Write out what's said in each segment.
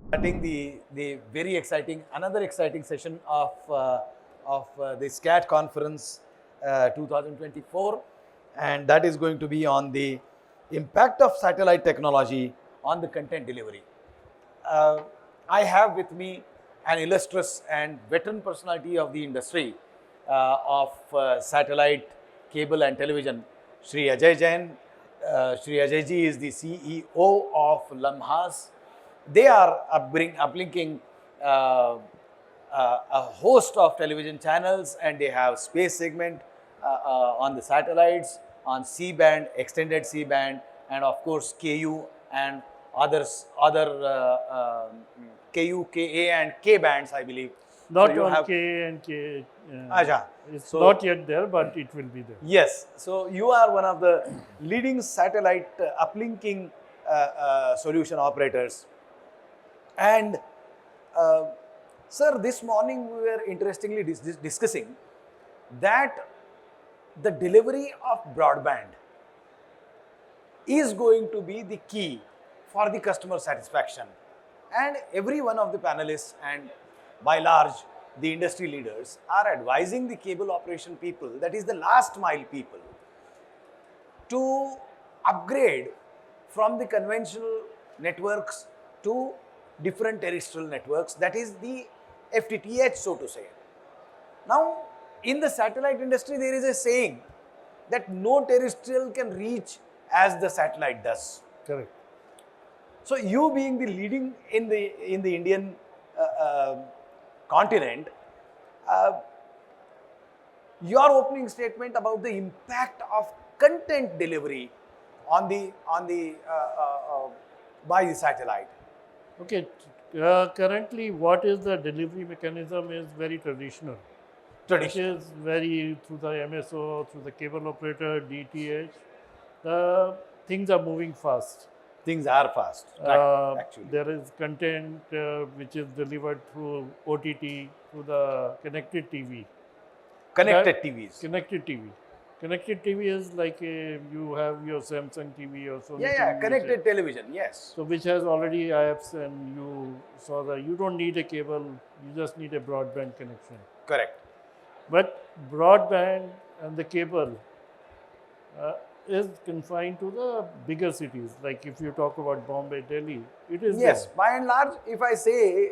Starting the very exciting, another exciting session of the SCAT conference 2024, and that is going to be on the impact of satellite technology on the content delivery. Uh, I have with me an illustrious and veteran personality of the industry of satellite, cable and television, Shri Ajay Jain. Shri Ajay ji is the CEO of Lamhas. They are uplinking a host of television channels, and they have space segment on the satellites, on C band, extended C band, and of course KU and other KU, KA and K bands, I believe. Not so you on have K and K. Aja. It's So not yet there, but it will be there. yes, so you are one of the leading satellite uplinking solution operators. And sir, this morning we were interestingly discussing that the delivery of broadband is going to be the key for the customer satisfaction. And every one of the panelists and by large the industry leaders are advising the cable operation people, that is the last mile people, to upgrade from the conventional networks to different terrestrial networks, that is the FTTH, so to say. Now, in the satellite industry, there is a saying that no terrestrial can reach as the satellite does. Correct. So, you being the leading in the Indian continent, your opening statement about the impact of content delivery on the by the satellite. Okay. Currently, what is the delivery mechanism is very traditional. It is very through the MSO, through the cable operator, DTH. The things are moving fast. Things are fast, actually. There is content which is delivered through OTT, through the connected TV. Connected TVs. Connected TV. Connected TV is like you have your Samsung TV or Sony TV. Yeah, connected television, yes. So which has already apps, and you saw that you don't need a cable, you just need a broadband connection. Correct. But broadband and the cable is confined to the bigger cities. Like if you talk about Bombay, Delhi, it is yes. there. By and large, if I say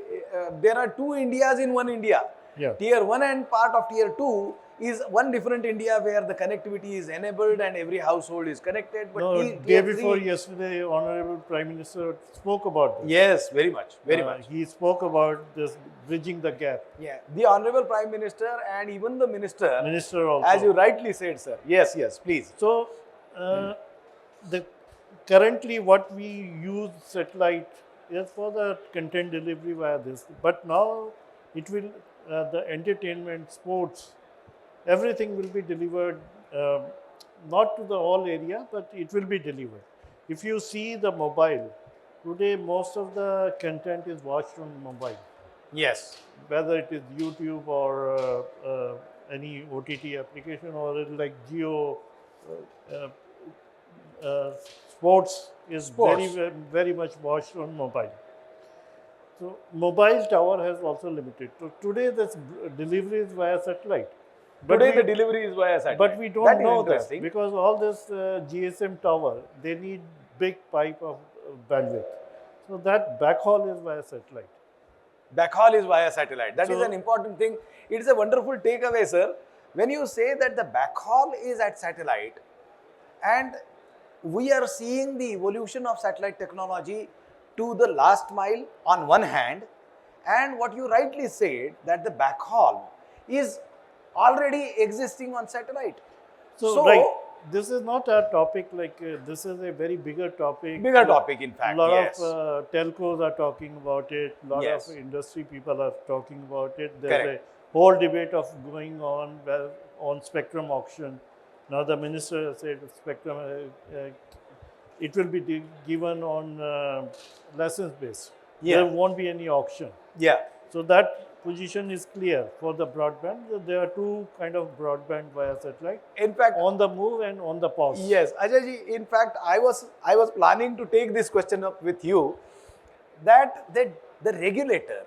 there are two Indias in one India. Yeah. Tier 1 and part of Tier 2 is one different India where the connectivity is enabled and every household is connected. But No, day before yesterday, Honorable Prime Minister spoke about this. Yes, very much, very much. He spoke about this bridging the gap. Yeah, the Honorable Prime Minister and even the Minister also. As you rightly said, sir. Yes, yes, please. So, the currently what we use satellite is for the content delivery via this. But now it will, the entertainment, sports, everything will be delivered, not to the whole area, but it will be delivered. If you see the mobile, today most of the content is watched on mobile. Yes. Whether it is YouTube or any OTT application, or like Geo, sports is very much watched on mobile. So mobile tower has also limited. So today this delivery is via satellite. But today the delivery is via satellite. But we don't know that because all this GSM tower, they need big pipe of bandwidth. So that backhaul is via satellite. Backhaul is via satellite. That is an important thing. It is a wonderful takeaway, sir. When you say that the backhaul is at satellite, and we are seeing the evolution of satellite technology to the last mile on one hand, and what you rightly said, that the backhaul is already existing on satellite. So right, this is not a topic like this is a very bigger topic. Bigger topic, in fact. A lot of telcos are talking about it. A lot of industry people are talking about it. There's a whole debate of going on spectrum auction. Now the minister said spectrum, it will be given on license base. Yeah. There won't be any auction. Yeah. So that position is clear for the broadband. There are two kind of broadband via satellite. In fact, on the move and on the pause. Yes, Ajay ji, in fact, I was planning to take this question up with you, that the the regulator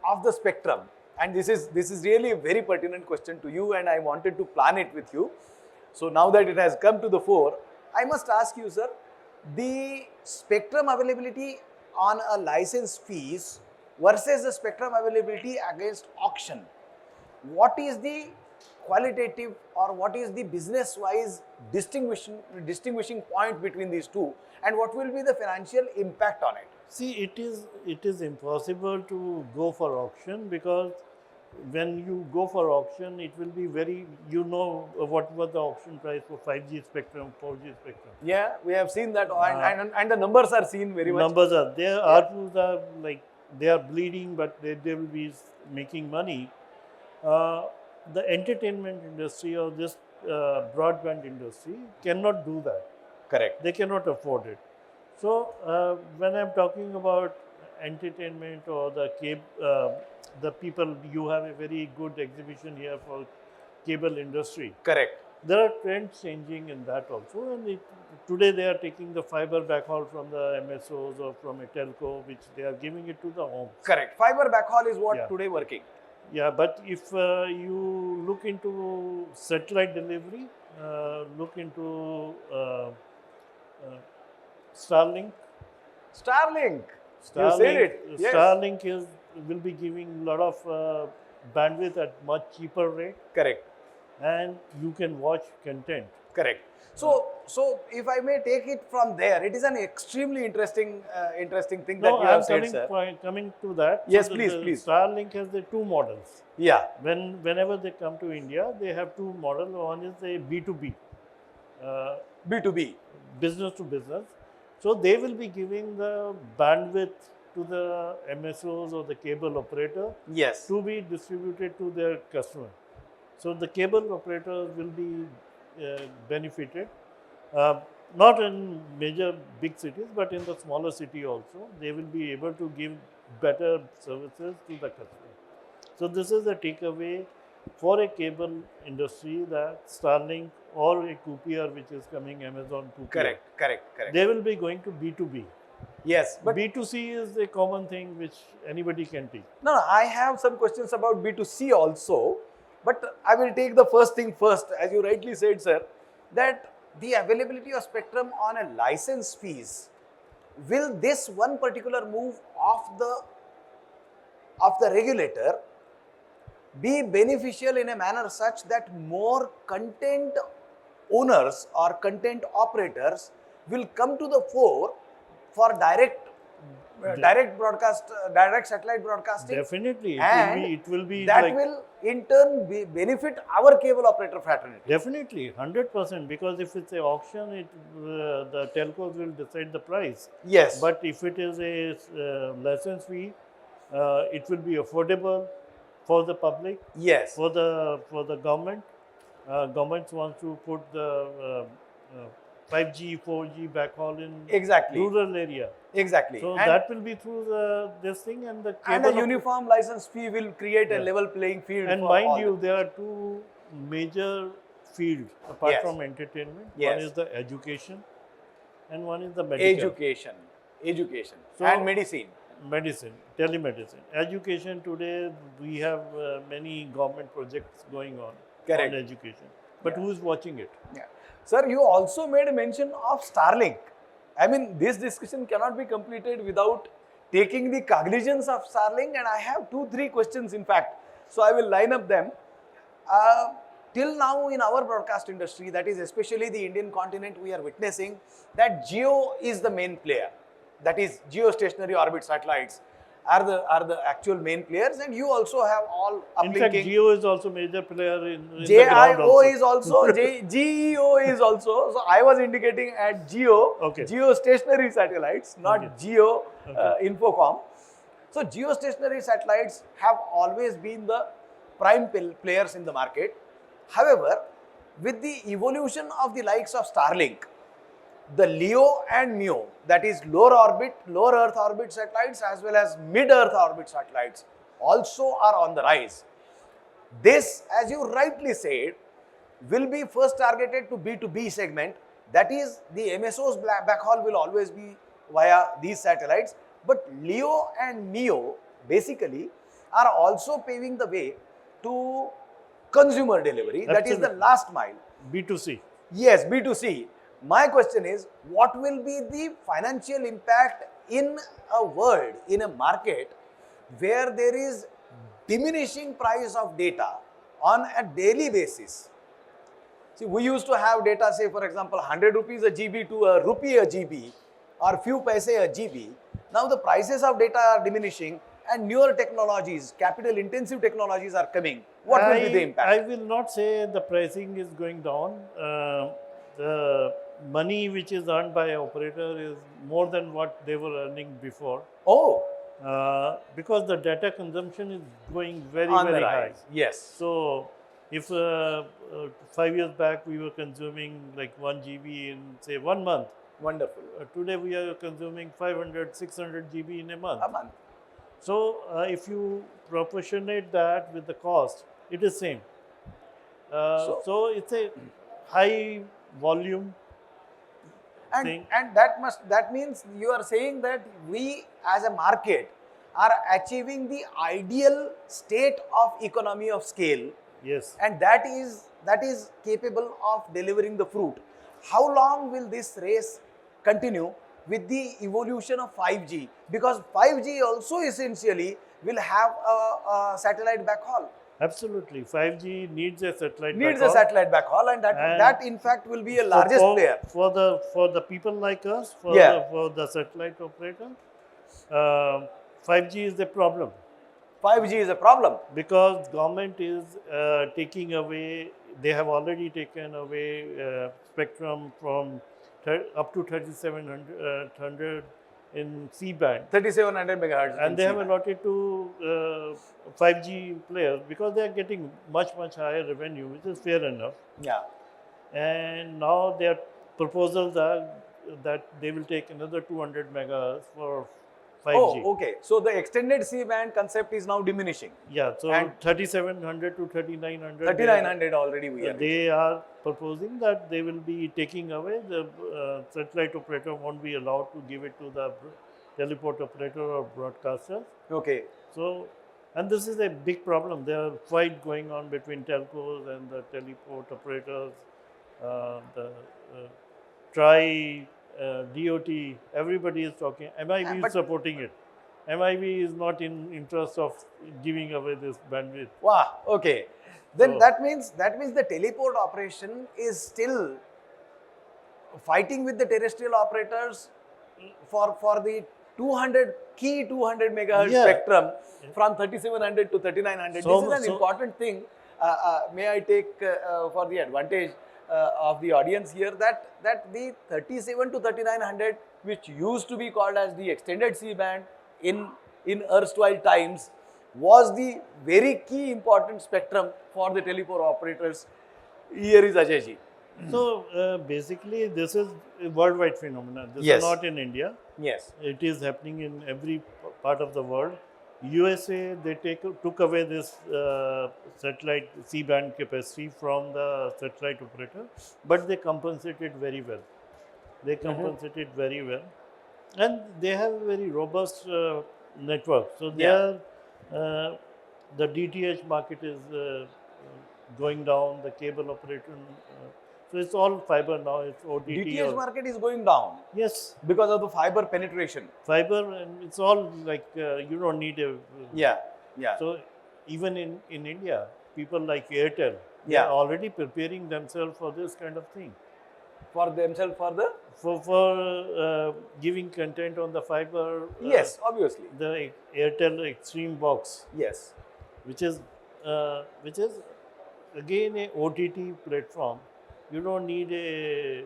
of the spectrum, and this is really a very pertinent question to you, and I wanted to plan it with you. So now that it has come to the fore, I must ask you, sir, the spectrum availability on a license fees versus the spectrum availability against auction. What is the qualitative or what is the business wise distinguishing point between these two, and what will be the financial impact on it? See, it is impossible to go for auction, because when you go for auction, it will be very, what was the auction price for 5G spectrum, 4G spectrum. Yeah, we have seen that, and the numbers are seen very much. Numbers are there, ARPUs are like, they are bleeding, but they will be making money. The entertainment industry or this broadband industry cannot do that. Correct. They cannot afford it. So when I'm talking about entertainment or the people, you have a very good exhibition here for cable industry. Correct. There are trends changing in that also, and today they are taking the fiber backhaul from the MSOs or from a telco, which they are giving it to the homes. Correct. Fiber backhaul is what today working. Yeah, but if you look into satellite delivery, look into Starlink. Starlink. You said it. Yes. Starlink will be giving a lot of bandwidth at much cheaper rate. Correct. And you can watch content. Correct. So if I may take it from there, it is an extremely interesting thing that you have said, sir. Coming to that. Yes, so please. Starlink has the two models. Yeah. Whenever they come to India, they have two models. One is a B2B. B2B. Business to business. So they will be giving the bandwidth to the MSOs or the cable operator. Yes. To be distributed to their customer. So the cable operators will be benefited, not in major big cities, but in the smaller city also. They will be able to give better services to the customer. So this is the takeaway for a cable industry, that Starlink or a Courier, which is coming, Amazon Courier. Correct. They will be going to B2B. Yes, but B2C is a common thing which anybody can take. No, I have some questions about B2C also, but I will take the first thing first. As you rightly said, sir, that the availability of spectrum on a license fees, will this one particular move of the regulator be beneficial in a manner such that more content owners or content operators will come to the fore for direct satellite broadcasting? Definitely, it will be that like, will in turn benefit our cable operator fraternity. Definitely, 100%, because if it's an auction, the telcos will decide the price. Yes. But if it is a license fee, it will be affordable for the public. Yes. For the government. Governments want to put the 5G, 4G backhaul in rural area. Exactly. So that will be through this thing, and the cable. And a uniform license fee will create a level playing field. And mind you, there are two major fields apart from entertainment. One is the education, and one is the medical. Education. So, and medicine. Medicine, telemedicine. Education, today we have many government projects going on education. But who is watching it? Yeah. Sir, you also made a mention of Starlink. I mean, this discussion cannot be completed without taking the cognizance of Starlink, and I have 2-3 questions in fact. So I will line up them. Till now in our broadcast industry, that is especially the Indian continent, we are witnessing that Geo is the main player. That is, geostationary orbit satellites are the actual main players, and you also have all uplinking. In fact, Geo is also major player in JIO the ground also. Is also, GEO is also. So I was indicating at Geo, geostationary satellites, not Geo Infocom. So geostationary satellites have always been the prime players in the market. However, with the evolution of the likes of Starlink, the LEO and MEO, that is lower Earth orbit satellites as well as mid-Earth orbit satellites, also are on the rise. This, as you rightly said, will be first targeted to B2B segment. That is, the MSO's backhaul will always be via these satellites, But Leo and Neo basically are also paving the way to consumer delivery, that is the Absolutely. last mile. B2C. Yes, B2C. My question is, what will be the financial impact in a world, in a market where there is diminishing price of data on a daily basis? See, we used to have data, say for example, 100 rupees a GB to a rupee a GB or few paise a GB. Now the prices of data are diminishing and newer technologies, capital intensive technologies are coming. What will be the I impact? will not say the pricing is going down. The money which is earned by operator is more than what they were earning before, Oh, because the data consumption is going very on the very high. rise. Yes. So if 5 years back we were consuming like 1 GB in say 1 month, Wonderful. today we are consuming 500, 600 GB in a month. A month. So if you proportionate that with the cost, it is same. So, So it's a high volume thing. and that means you are saying that we as a market are achieving the ideal state of economy of scale, Yes. and that is capable of delivering the fruit. How long will this race continue with the evolution of 5G? Because 5G also essentially will have a satellite backhaul. Absolutely. 5G needs a satellite Needs a backhaul. satellite backhaul, and And that in fact will be a largest player. For the people like us, Yeah. for the satellite operator, uh, 5G is a problem 5G is a problem. because government is taking away. They have already taken away spectrum from up to 3700 in C band, 3700 megahertz. and they have allotted to 5G players because they are getting much higher revenue, which is fair enough. Yeah. And now their proposals are that they will take another 200 megahertz for 5G. Oh, okay. So the extended C band concept is now diminishing. Yeah, so And 3700 to 3900. 3900 already we are. They are proposing that they will be taking away the satellite operator won't be allowed to give it to the teleport operator or broadcaster. Okay. So, and this is a big problem. There are fight going on between telcos and the teleport operators. The TRI, DOT, everybody is talking. MIB is But- supporting it. MIB is not in interest of giving away this bandwidth. Wow. Okay. Then So- that means the teleport operation is still fighting with the terrestrial operators for the 200 megahertz Yeah. spectrum from 3700 to 3900. So- This is an so- important thing. May I take for the advantage of the audience here that the 37 to 3900, which used to be called as the extended C band in erstwhile times, was the very key important spectrum for the teleport operators. Here is Ajay ji. So basically, this is a worldwide phenomenon. This Yes. is not in India. Yes. It is happening in every part of the world. USA, they took away this satellite C-band capacity from the satellite operator, but they compensated very well. They compensated very well, and they have a very robust network. So Yeah. the DTH market is going down. The cable operator. So it's all fiber now. It's OTT. DTH market is going down Yes, because of the fiber penetration. fiber, and it's all like you don't need a. Yeah. Yeah. So even in India, people like Airtel, they Yeah. are already preparing themselves for this kind of thing. For themselves, for the For giving content on the fiber. yes, obviously. The Airtel Extreme Box, Yes. which is again a OTT platform. You don't need a.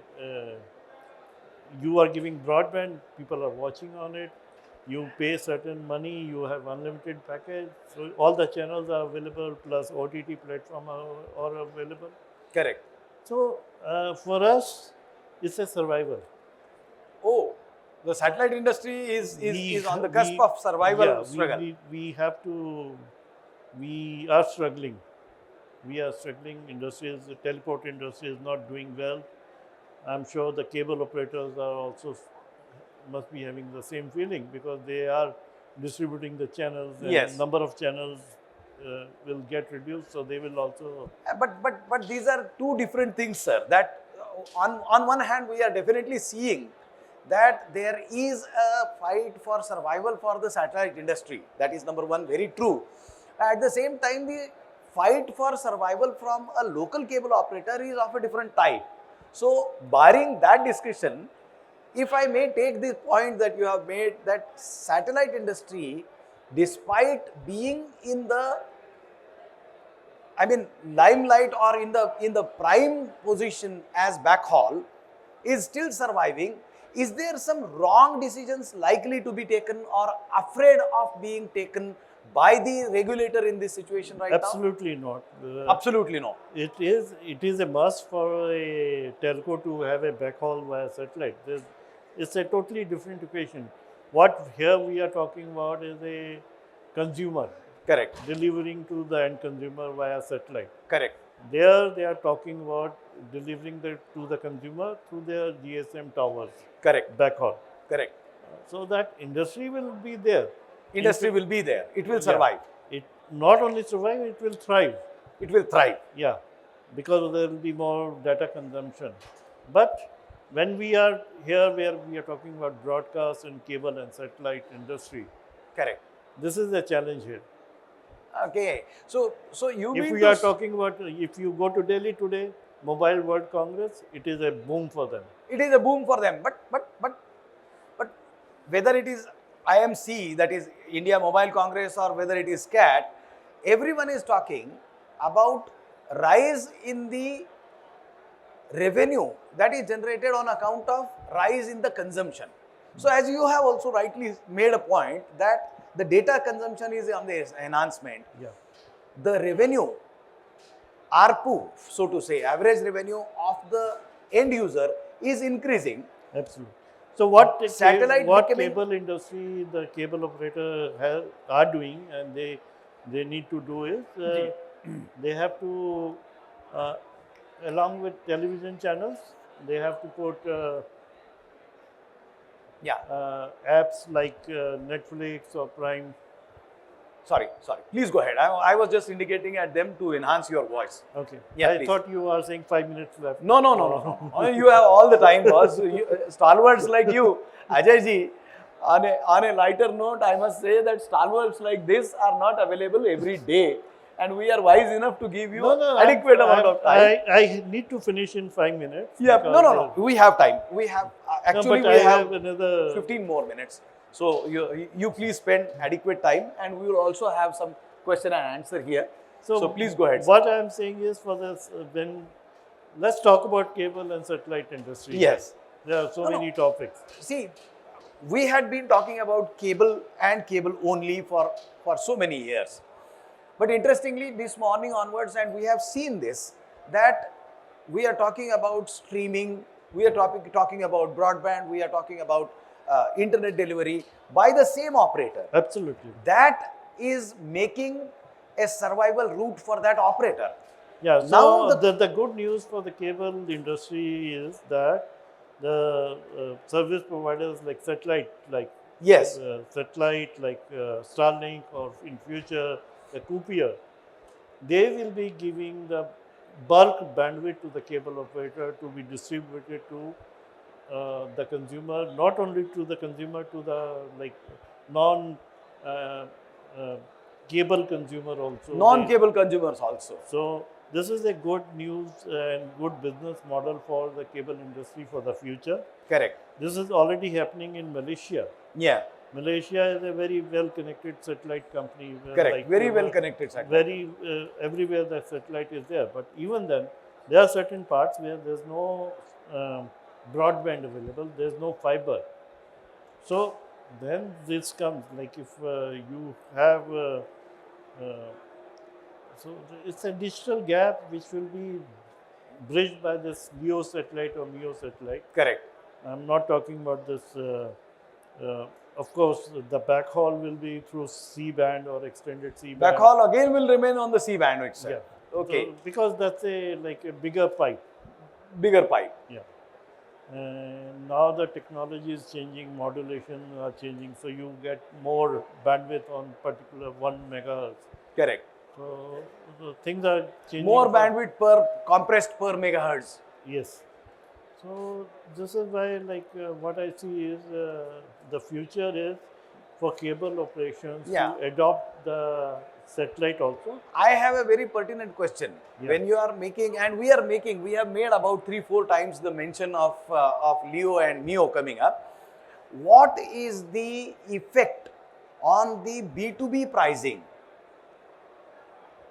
You are giving broadband. People are watching on it. You pay certain money. You have unlimited package. So all the channels are available. Plus OTT platform are available. Correct. So for us, it's a survival. Oh, the satellite industry is on the cusp we- of survival yeah, struggle. We have to. We are struggling. We are struggling. The teleport industry is not doing well. I'm sure the cable operators are also must be having the same feeling because they are distributing the channels and Yes. number of channels will get reduced, so they will also. But these are two different things, sir. That on one hand we are definitely seeing that there is a fight for survival for the satellite industry. That is number one, very true. At the same time, the fight for survival from a local cable operator is of a different type. So, barring that discussion, if I may take this point that you have made, that satellite industry, despite being in the limelight or in the prime position as backhaul, is still surviving. Is there some wrong decisions likely to be taken or afraid of being taken by the regulator in this situation right Absolutely not. now? Absolutely no. It is a must for a telco to have a backhaul via satellite. It's a totally different equation. What here we are talking about is a consumer Correct. delivering to the end consumer via satellite. Correct. There they are talking about delivering to the consumer through their GSM towers. Correct. Backhaul. Correct. So that industry will be there. Industry will be there. It will survive. It not only survive, it will thrive. It will thrive. Yeah, because there will be more data consumption. But when we are here, where we are talking about broadcast and cable and satellite industry, Correct. this is a challenge here. Okay. So you If mean we to are talking about, if you go to Delhi today, Mobile World Congress, it is a boom for them. it is a boom for them, but whether it is IMC, that is India Mobile Congress, or whether it is SCAT, everyone is talking about rise in the revenue that is generated on account of rise in the consumption. So as you have also rightly made a point that the data consumption is on the enhancement, Yeah. the revenue, ARPU, so to say, average revenue of the end user is increasing. Absolutely. So what Satellite what becoming- cable industry, the cable operator are doing, and they need to do is they have to, along with television channels, they have to put apps like Netflix or Prime. Sorry. Please go ahead. I was just indicating at them to enhance your voice. Okay. Yeah, I please. thought you were saying 5 minutes left. No. You have all the time, boss. Stalwarts like you, Ajay ji. On a lighter note, I must say that stalwarts like this are not available every day, and we are wise enough to give you adequate amount of time. I need to finish in 5 minutes. Yeah, because, no. We have time. We have actually but we I have another 15 more minutes. So you please spend adequate time, and we will also have some question and answer here. So please go ahead, sir. What I am saying is, for this, let's talk about cable and satellite industry. Yes. There are so many topics. See, we had been talking about cable and cable only for so many years. But interestingly, this morning onwards, and we have seen this, that we are talking about streaming, we are talking about broadband, we are talking about internet delivery by the same operator. Absolutely. That is making a survival route for that operator. Yeah. So Now the good news for the cable industry is that the service providers like satellite, like Yes. Starlink, or in future Coupia, they will be giving the bulk bandwidth to the cable operator to be distributed to the consumer, not only to the consumer, to the non cable consumer also. Non-cable consumers also. So this is a good news and good business model for the cable industry for the future. Correct. This is already happening in Malaysia. Yeah. Malaysia is a very well connected satellite company. Correct. Very well connected satellite. Very everywhere the satellite is there. But even then, there are certain parts where there is no broadband available. There is no fiber. So then this comes, like if you have so it's a digital gap which will be bridged by this LEO satellite or MEO satellite. Correct. I'm not talking about this. Of course, the backhaul will be through C-band or extended C-band. Backhaul again will remain on the C-band itself. Yeah. Okay. So, because that's a bigger pipe. Bigger pipe. Yeah. And now the technology is changing, modulation are changing, so you get more bandwidth on particular 1 megahertz. Correct. So the things are changing. More bandwidth per compressed per megahertz. Yes. So this is why, like, what I see is the future is for cable operations Yeah. to adopt the satellite also. I have a very pertinent question. Yeah. When you are making, and we have made about 3-4 times the mention of Leo and Neo coming up. What is the effect on the B2B pricing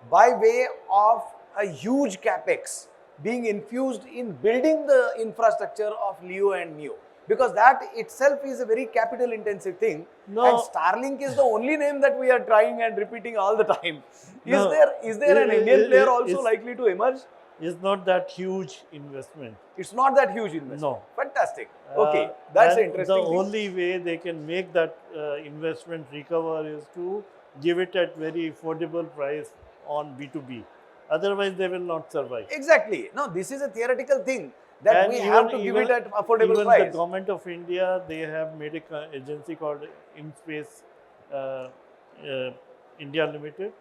by way of a huge capex being infused in building the infrastructure of Leo and Neo? Because that itself is a very capital intensive thing. No. And Starlink is the only name that we are trying and repeating all the time. No. Is there an Indian player also it's- likely to emerge? It's not that huge investment. It's not that huge investment. No. Fantastic. Okay, that's And interesting. The thing. only way they can make that investment recover is to give it at very affordable price on B2B. Otherwise, they will not survive. Exactly. No, this is a theoretical thing that And we have to give it at affordable even price. the government of India, they have made an agency called InSpace India Limited.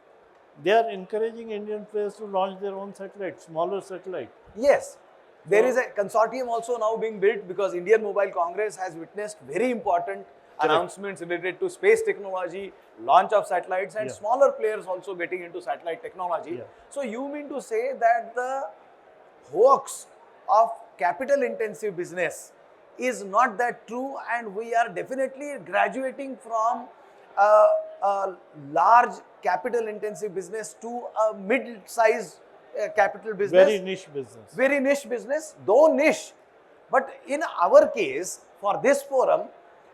They are encouraging Indian players to launch their own satellite, smaller satellite. Yes. There is a consortium also now being built because Indian Mobile Congress has witnessed very important announcements related to space technology, launch of satellites, and Yeah. smaller players also getting into satellite technology. Yeah. So you mean to say that the hoax of capital intensive business is not that true, and we are definitely graduating from a large capital intensive business to a mid-sized capital business. Very niche business. Very niche business, though niche. But in our case, for this forum,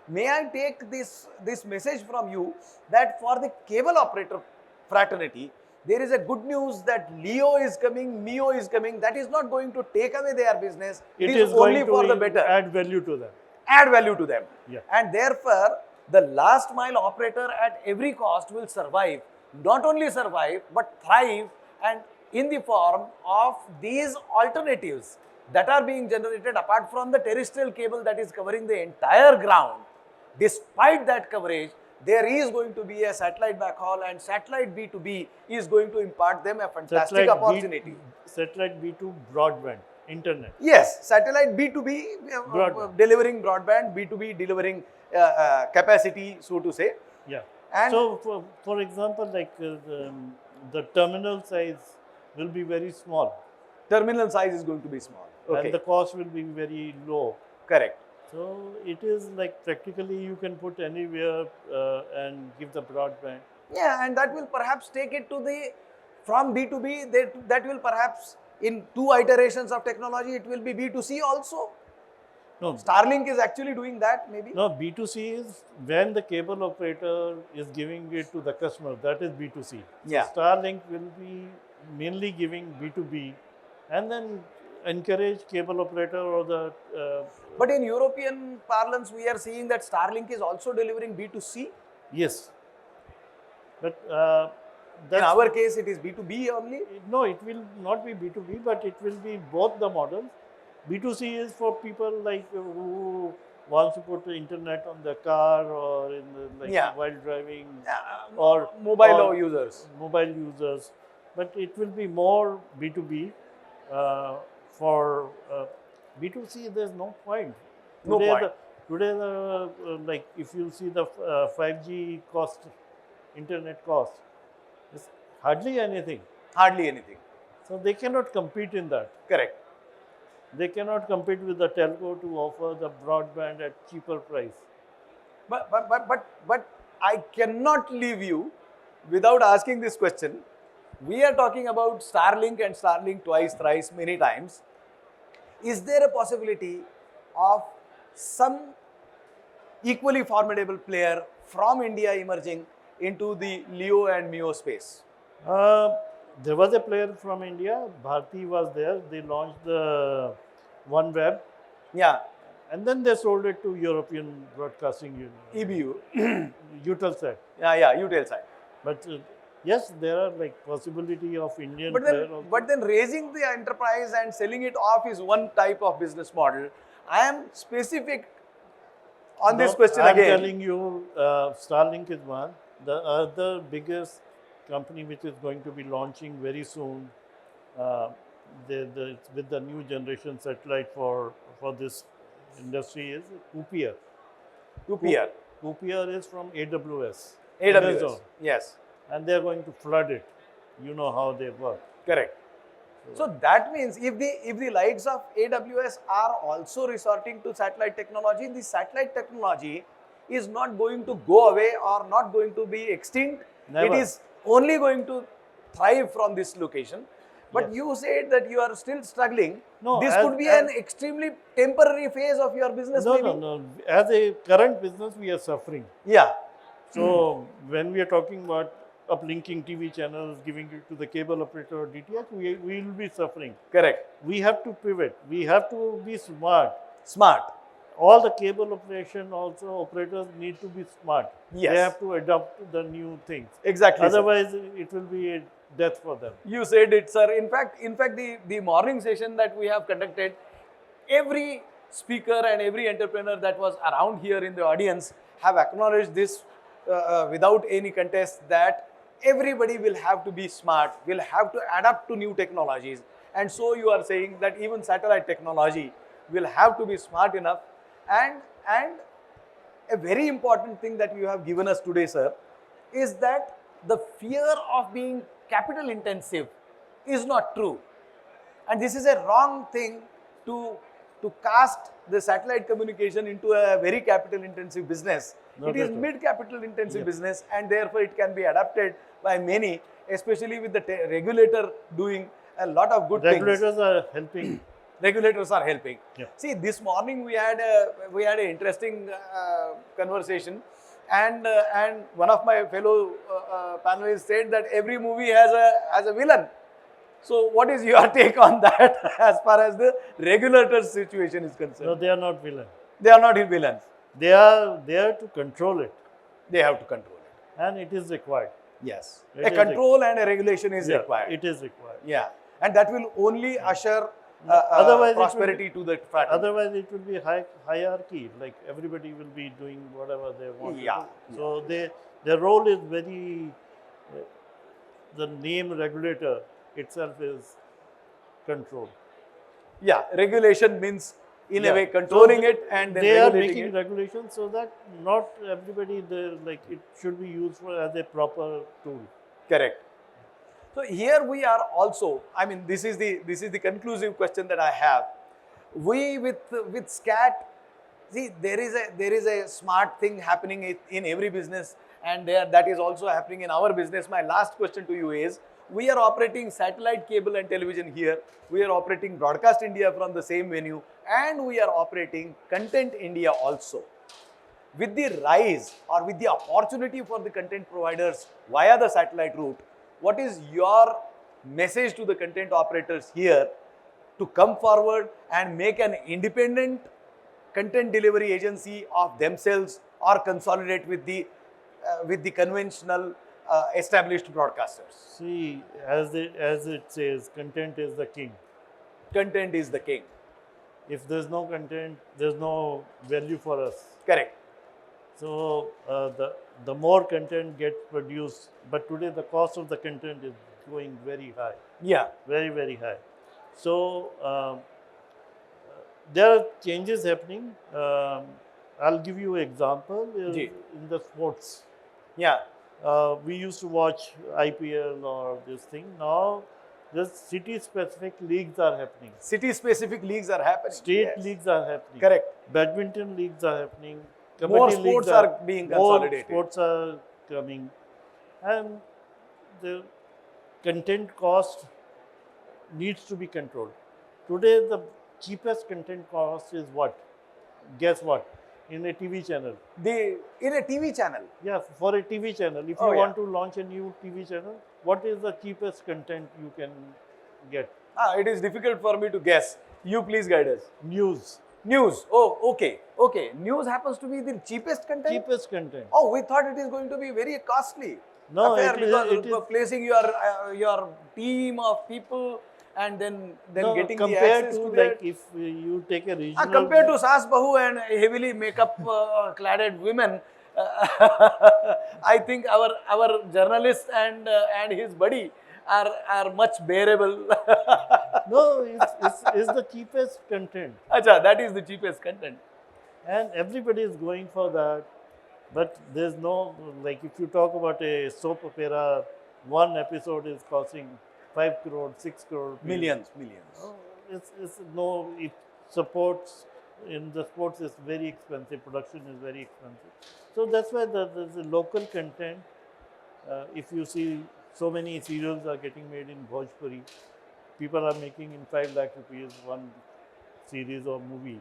may I take this message from you that for the cable operator fraternity, there is a good news that Leo is coming, Neo is coming. That is not going to take away their business. It is is only going for to the better. add value to them. Add value to them. Yeah. And therefore, the last mile operator at every cost will survive. Not only survive, but thrive, and in the form of these alternatives that are being generated apart from the terrestrial cable that is covering the entire ground. Despite that coverage, there is going to be a satellite backhaul, and satellite B2B is going to impart them a fantastic opportunity. Satellite B2 broadband, internet. Yes, satellite B2B Broadband. delivering broadband, B2B delivering capacity, so to say. Yeah. And So, for example, like the terminal size will be very small. terminal size is going to be small. Okay, And the cost will be very low. correct. So it is like practically you can put anywhere and give the broadband. Yeah, and that will perhaps take it to the, from B2B, that will perhaps in 2 iterations of technology, it will be B2C also. No, Starlink is actually doing that maybe. no, B2C is when the cable operator is giving it to the customer. That is B2C. So Yeah. Starlink will be mainly giving B2B and then encourage cable operator or the But in European parlance, we are seeing that Starlink is also delivering B2C. yes. But In that's our case, it is B2B only. no, it will not be B2B, but it will be both the models. B2C is for people like who wants to put the internet on the car or in the, like Yeah. while driving Or or mobile users. mobile users. But it will be more B2B. For B2C, there's no point. No point. Today, like if you see the 5G cost, internet cost, it's hardly anything. Hardly anything. So they cannot compete in that. Correct. They cannot compete with the telco to offer the broadband at cheaper price. But I cannot leave you without asking this question. We are talking about Starlink and Starlink twice, thrice, many times. Is there a possibility of some equally formidable player from India emerging into the Leo and Meo space? There was a player from India, Bharti was there. They launched the OneWeb Yeah, and then they sold it to European Broadcasting Union, EBU. Eutelsat. Yeah, you tell side. But yes, there are like possibility of Indian But player then, also. but then raising the enterprise and selling it off is one type of business model. I am specific on this No, question I'm again. telling you, Starlink is one. The other biggest company which is going to be launching very soon, uh, with the new generation satellite for this industry is Kuiper. Kuiper, Kuiper is from AWS, AWS. Amazon, Yes, and they are going to flood it. You know how they work. correct. So that means if the likes of AWS are also resorting to satellite technology, the satellite technology is not going to go away or not going to be extinct. It Never. is only going to thrive from this location. But Yes. you said that you are still struggling. No, This could be an extremely temporary phase of your business, no, maybe. no, no. As a current business, we are suffering. Yeah, So when we are talking about uplinking TV channels, giving it to the cable operator or DTH, we will be suffering. correct. We have to pivot. We have to be smart. Smart. All the cable operators need to be smart. Yes. They have to adopt the new things. Exactly. Sir. Otherwise, it will be a death for them. You said it, sir. In fact, the morning session that we have conducted, every speaker and every entrepreneur that was around here in the audience have acknowledged this without any contest, that everybody will have to be smart, will have to adapt to new technologies. And so you are saying that even satellite technology will have to be smart enough. And a very important thing that you have given us today, sir, is that the fear of being capital intensive is not true. And this is a wrong thing to cast the satellite communication into a very capital intensive business. Not It is at all. mid capital intensive Yeah. business, and therefore it can be adapted by many, especially with the regulator doing a lot of good things. Regulators are helping. Regulators are helping. Yeah. See, this morning we had an interesting conversation, and one of my fellow panelists said that every movie has a villain. So, what is your take on that as far as the regulator's situation is concerned? No, they are not villains. They are not villains. They are there to control it, They have to control it. and it is required. Yes, It a is control and a regulation is Yeah, required. it is required. Yeah, and that will only usher Otherwise it will prosperity to the fraternity. Otherwise, it will be hierarchy. Like everybody will be doing whatever they want. Yeah, To do. So their role is very. The name regulator itself is control. Yeah, regulation means in a Yeah. way controlling So it and then they are regulating making it. regulations so that not everybody like it should be used as a proper tool. Correct. So here we are also. I mean, this is the conclusive question that I have. We with SCAT, see, there is a smart thing happening in every business, and that is also happening in our business. My last question to you is: we are operating satellite cable and television here. We are operating Broadcast India from the same venue, and we are operating Content India also. With the rise or with the opportunity for the content providers via the satellite route, what is your message to the content operators here to come forward and make an independent content delivery agency of themselves or consolidate with the conventional established broadcasters? See, as it says, content is the king. Content is the king. If there's no content, there's no value for us. Correct. So the more content gets produced, but today the cost of the content is going very high, Yeah. very, very high. So there are changes happening. I'll give you an example Ji. in the sports. Yeah. We used to watch IPL or this thing. Now, just city-specific leagues are happening. City-specific leagues are happening. State Yes. leagues are happening. Correct. Badminton leagues are happening. More Kabaddi sports leagues are being consolidated. More sports are coming, and the content cost needs to be controlled. Today, the cheapest content cost is what? Guess what? In a TV channel. In a TV channel. Yeah, for a TV channel. If Oh, you yeah. want to launch a new TV channel, what is the cheapest content you can get? It is difficult for me to guess. You please guide us. News. News. Oh, okay. Okay. News happens to be the cheapest content. Cheapest content. Oh, we thought it is going to be very costly. No, affair it is- because it is- placing your team of people and then No, getting the compared access to to their like if you take a regional. compared to Saas Bahu and heavily makeup cladded women, I think our journalist and his buddy are much bearable. No, it's the cheapest content. Acha, that is the cheapest content. And everybody is going for that. But there's no, like if you talk about a soap opera, one episode is costing 5 crore, 6 crore. rupees. Millions. Oh, it's no, it supports, in the sports is very expensive, production is very expensive. So that's why there's a local content. If you see so many serials are getting made in Bhojpuri, people are making in 5 lakh rupees one series or movie.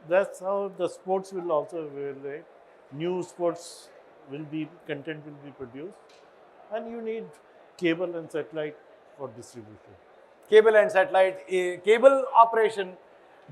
That's how the sports will also evaluate. New sports content will be produced, and you need cable and satellite for distribution. Cable and satellite, cable operation,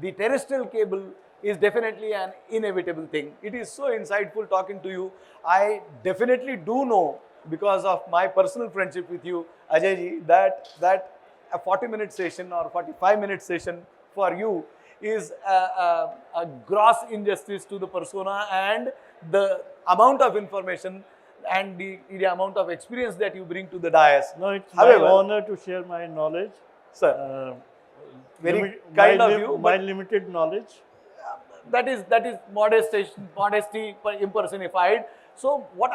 the terrestrial cable is definitely an inevitable thing. It is so insightful talking to you. I definitely do know, because of my personal friendship with you, Ajay ji, that a 40-minute session or 45-minute session for you is a gross injustice to the persona and the amount of information and the amount of experience that you bring to the dais. No, it's However, my honor to share my knowledge. Sir, very kind of you. My But limited knowledge. that is modesty impersonified. So what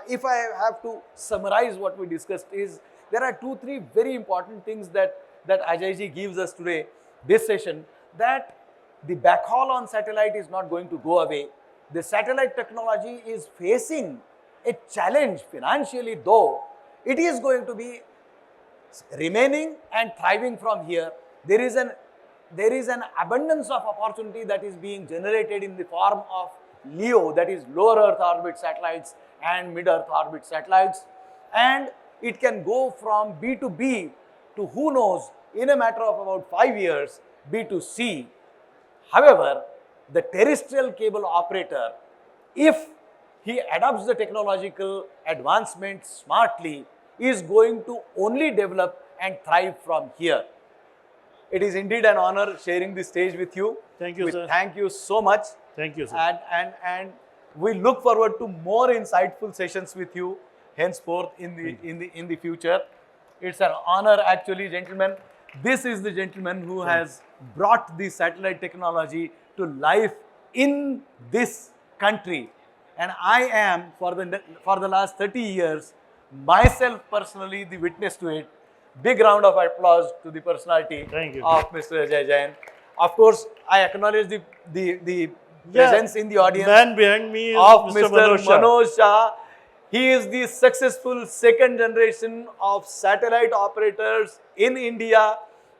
if I have to summarize what we discussed is, there are 2-3 very important things that Ajay ji gives us today, this session, that the backhaul on satellite is not going to go away. The satellite technology is facing a challenge financially, though it is going to be remaining and thriving from here. There is an abundance of opportunity that is being generated in the form of LEO, that is lower Earth orbit satellites and mid Earth orbit satellites, and it can go from B to B to, who knows, in a matter of about 5 years, B to C. However, the terrestrial cable operator, if he adopts the technological advancement smartly, is going to only develop and thrive from here. It is indeed an honor sharing the stage with you. Thank you, sir. Thank you so much. Thank you, sir. And we look forward to more insightful sessions with you henceforth in the future. It's an honor, actually, gentlemen. This is the gentleman who has brought the satellite technology to life in this country, and I am, for the last 30 years, myself personally the witness to it. Big round of applause to the personality of Mr. Ajay Jain. Of course, I acknowledge the presence in the audience. Man behind me is of Mr. Manoj Shah. He is the successful second generation of satellite operators in India.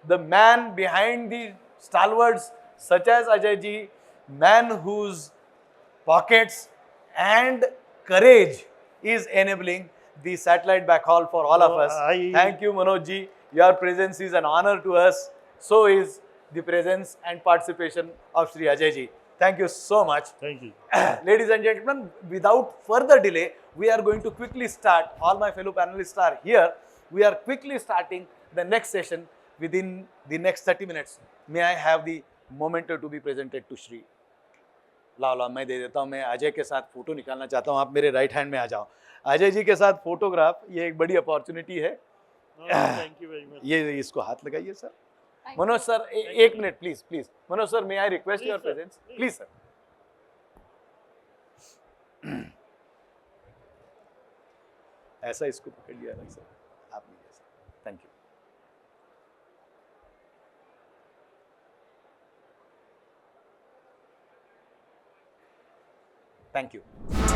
The man behind the stalwarts such as Ajay ji, man whose pockets and courage is enabling the satellite backhaul for all of us. Thank you, Manoj ji. Your presence is an honor to us. So is the presence and participation of Shri Ajay ji. Thank you so much. Thank you. Ladies and gentlemen, without further delay, we are going to quickly start. All my fellow panelists are here. We are quickly starting the next session within the next 30 minutes. May I have the memento to be presented to Shri? लाओ मैं दे देता हूँ. मैं अजय के साथ photo निकालना चाहता हूँ. आप मेरे राइट हैंड में आ जाओ. अजय जी के साथ फोटोग्राफ, ये एक बड़ी अपॉर्चुनिटी है. Thank you very much. ये इसको हाथ लगाइए सर. मनोज सर, एक minute please. Manoj sir, may I request your presence please sir. ऐसा इसको पकड़ लिया अलग सर. आप लीजिए sir. Thank you. Thank you.